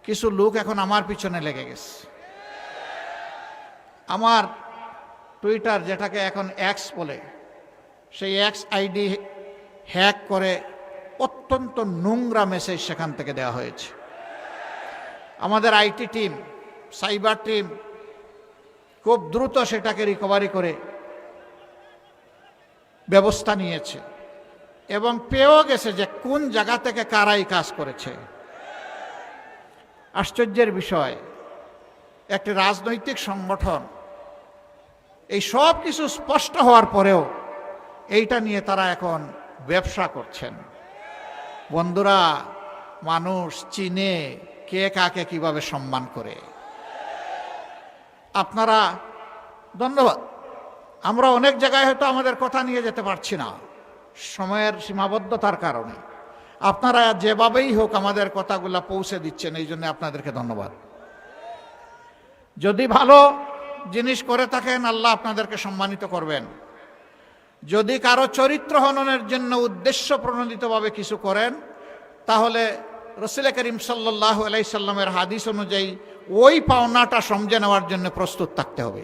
কিছু লোক এখন আমার পিছনে লেগে গেছে। আমার টুইটার, যেটাকে এখন এক্স বলে, সেই এক্স আইডি হ্যাক করে অত্যন্ত নোংরা মেসেজ সেখান থেকে দেওয়া হয়েছে। আমাদের আইটি টিম, সাইবার টিম খুব দ্রুত সেটাকে রিকভারি করে ব্যবস্থা নিয়েছে এবং পেয়েও গেছে যে কোন জায়গা থেকে কারাই কাজ করেছে। আশ্চর্যের বিষয়, একটি রাজনৈতিক সংগঠন এই সব কিছু স্পষ্ট হওয়ার পরেও এইটা নিয়ে তারা এখন ব্যবসা করছেন। বন্ধুরা, মানুষ চিনে কে কাকে কিভাবে সম্মান করে। আপনারা ধন্যবাদ। আমরা অনেক জায়গায় হয়তো আমাদের কথা নিয়ে যেতে পারছি না সময়ের সীমাবদ্ধতার কারণে। আপনারা যেভাবেই হোক আমাদের কথাগুলো পৌঁছে দিচ্ছেন, এই জন্য আপনাদেরকে ধন্যবাদ। যদি ভালো জিনিস করে থাকেন, আল্লাহ আপনাদেরকে সম্মানিত করবেন। যদি কারো চরিত্র হননের জন্য উদ্দেশ্য প্রণোদিতভাবে কিছু করেন, তাহলে রাসূল করিম সাল্লাল্লাহু আলাইহি সাল্লামের হাদিস অনুযায়ী ওই পাওনাটা সমঝে নেওয়ার জন্য প্রস্তুত থাকতে হবে।